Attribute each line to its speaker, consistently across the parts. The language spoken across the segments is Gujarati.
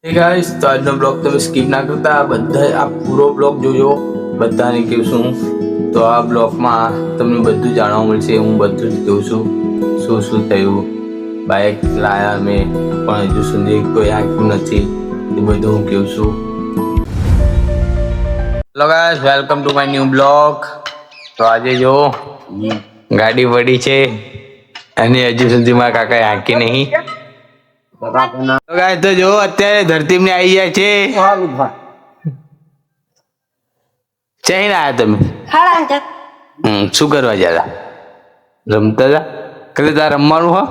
Speaker 1: હે ગાઈસ, તો આજનો બ્લોગ તમે સ્કીપ ના કરતા, બધા આ પૂરો બ્લોગ જોજો. બધાને કહું છું તો આ બ્લોગમાં તમને બધું જાણવા મળશે. હું બધું જ કહું છું, શું શું થયું. બાઇક લાયા મેં, પણ હજુ સુધી કોઈ આપ્યું નથી. એ બધું હું કહું છું. Hello guys, welcome to my new blog. તો આજે જો ગાડી પડી છે અને હજુ સુધી મારા કાકાએ હાંકી નહીં. તો ગાઈસ, તો જો અત્યારે ધરતીમને આવી જાય છે. ચહીને આયા તમે? શું કરવા ગયા હતા? રમતા હતા? કદાચ તારે રમવાનું હો?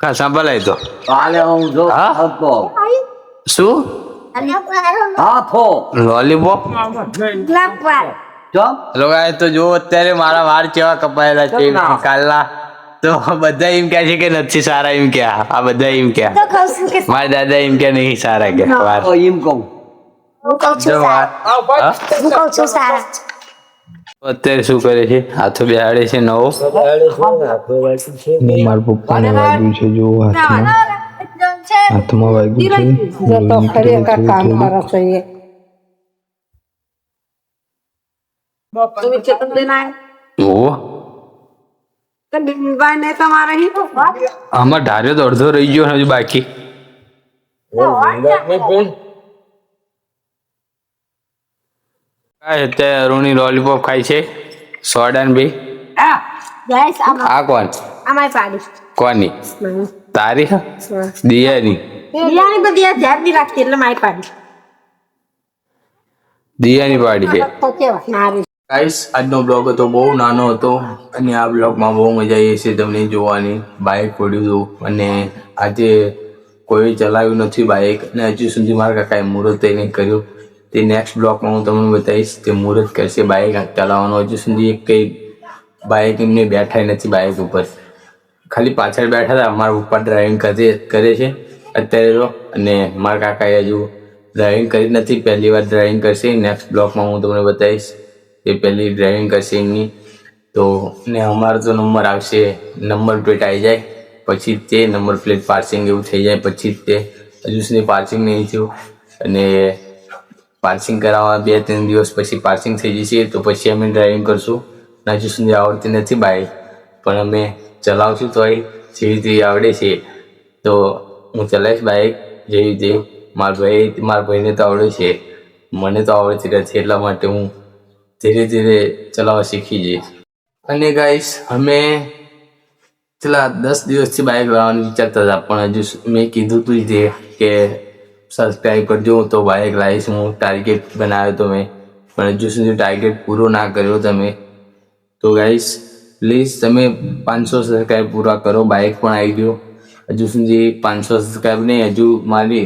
Speaker 1: ખા સાંભળાય તો શું લોલીપોપ? હેલો ગાઈસ, તો જો અત્યારે મારા વાળ કેવા કપાયેલા છે કાલના. તો બધા એમ કહે છે કે નથી સારા. એમ કે આ બધા એમ કે મારા દાદા એમ કે નહીં સારા કે વાર એમ કહું. અત્યારે શું કરે છે? હાથો બેહાડે છે નવો. મારા પપ્પાને વાગ્યું છે, જો હાથમાં વાગ્યું છે. આમાં ધાર્યો તો અડધો રહી ગયો હજુ બાકી. અત્યારે અરુણી લોલીપોપ ખાય છે. સોડા ને ભાઈ આ કોણ? કોની? તારી? દિયાની? દિયાની પાડી છે. ગાઈસ, આજનો બ્લોગ હતો બહુ નાનો હતો અને આ બ્લોગમાં બહુ મજા આવી છે તમને જોવાની. બાઇક પડ્યું હતું અને આજે કોઈ ચલાવ્યું નથી બાઇક, અને હજુ સુધી મારા કાકાએ મુહૂર્ત નહીં કર્યું. તે નેક્સ્ટ બ્લોગમાં હું તમને બતાવીશ. તે મુહૂર્ત કરશે બાઇક ચલાવવાનો. હજુ સુધી એક કંઈ બાઇક એમને બેઠા નથી બાઇક ઉપર, ખાલી પાછળ બેઠા હતા. મારા પપ્પા ડ્રાઇવિંગ કરે છે અત્યારે, અને મારા કાકાએ હજુ ડ્રાઇવિંગ કરી નથી. પહેલી વાર ડ્રાઇવિંગ કરશે. નેક્સ્ટ બ્લોગમાં હું તમને બતાવીશ એ પહેલી ડ્રાઇવિંગ કરશે એમની. તો ને અમારો તો નંબર આવશે, નંબર પ્લેટ આવી જાય પછી તે નંબર પ્લેટ પાર્સિંગ એવું થઈ જાય પછી તે. હજુ સુધી પાર્સિંગ નહીં થયું, અને પાર્સિંગ કરાવવા 2-3 દિવસ પછી પાર્સિંગ થઈ જશે. તો પછી અમે ડ્રાઇવિંગ કરશું. હજુ સુધી આવડતી નથી બાઇક, પણ અમે ચલાવશું તો જેવી રીતે આવડે છે તો હું ચલાવીશ બાઇક જેવી રીતે. મારા ભાઈને તો આવડે છે, મને તો આવડતી નથી. એટલા માટે હું ધીરે ધીરે ચલાવવા શીખી જઈશ. અને ગાઈસ, અમે છેલ્લા 10 દિવસથી બાઇક લાવવાનું વિચારતા હતા, પણ હજુ મેં કીધું હતું જે કે સબસ્ક્રાઈબ કરજો તો બાઇક લાવીશ. હું ટાર્ગેટ બનાવ્યો તો મેં, પણ હજુ સુધી ટાર્ગેટ પૂરો ના કર્યો તમે. તો ગાઈસ, પ્લીઝ તમે 500 સબસ્ક્રાઈબ પૂરા કરો. બાઇક પણ આવી ગયો. હજુ સુધી 500 સબસ્ક્રાઈબ નહીં, હજુ મારી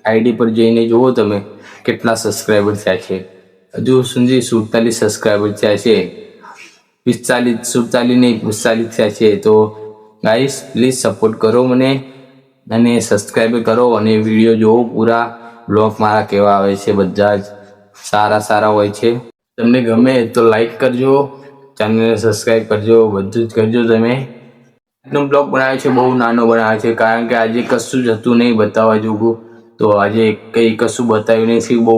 Speaker 1: આઈડી પર જઈને જુઓ તમે કેટલા સબસ્ક્રાઈબર થયા છે. હજુ સુધી 47 સબસ્ક્રાઈબર થયા છે. 47 નહીં 45 થયા છે. તો ગાઈસ, પ્લીઝ સપોર્ટ કરો મને અને સબસ્ક્રાઈબ કરો અને વિડીયો જોવો પૂરા. બ્લોગ મારા કેવા આવે છે, બધા જ સારા હોય છે. તમને ગમે તો લાઈક કરજો, ચેનલને સબસ્ક્રાઈબ કરજો, બધું જ કરજો તમે. આજનો બ્લોગ બનાવ્યો છે બહુ નાનો બનાવ્યો છે, કારણ કે આજે કશું જ હતું નહીં બતાવવા જોગું. તો આજે કંઈ કશું બતાવ્યું નથી, બહુ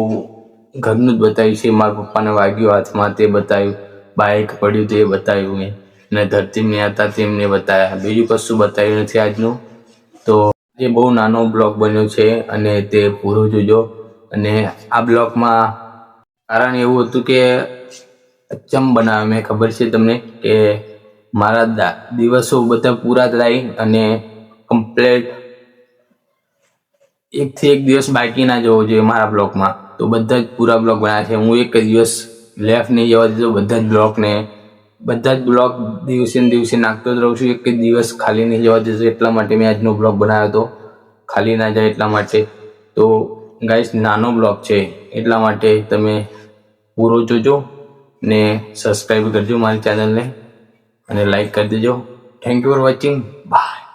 Speaker 1: ઘરનું જ બતાવ્યું છે. મારા પપ્પાને વાગ્યું હાથમાં તે બતાવ્યું, બાઇક પડ્યું તે બતાવ્યું મેં, અને ધરતીને હતા તેમને બતાવ્યા. બીજું કશું બતાવ્યું નથી આજનું. તો એ બહુ નાનો બ્લોગ બન્યો છે અને તે પૂરો જોજો. અને આ બ્લોગમાં કારણ એવું હતું કે ચમ બનાવે મેં, ખબર છે તમને કે મારા દિવસો બધા પૂરા થાય અને કમ્પ્લેટ એકથી એક દિવસ બાકી ના જવો જોઈએ મારા બ્લોગમાં. તો બધા જ પૂરા બ્લોગ બનાવ્યા છે. હું એક દિવસ લેફ્ટ નહીં જવા દીધો. બધા જ બ્લોગ દિવસે ને દિવસે નાખતો જ રહું છું. એક દિવસ ખાલી નહીં જવા દીધો. એટલા માટે મેં આજનો બ્લોગ બનાવ્યો હતો, ખાલી ના જાય એટલા માટે. તો ગાઈસ, નાનો બ્લોગ છે એટલા માટે તમે પૂરો જોજો ને સબસ્ક્રાઈબ કરજો મારી ચેનલને અને લાઈક કરી દેજો. Thank you for watching. By.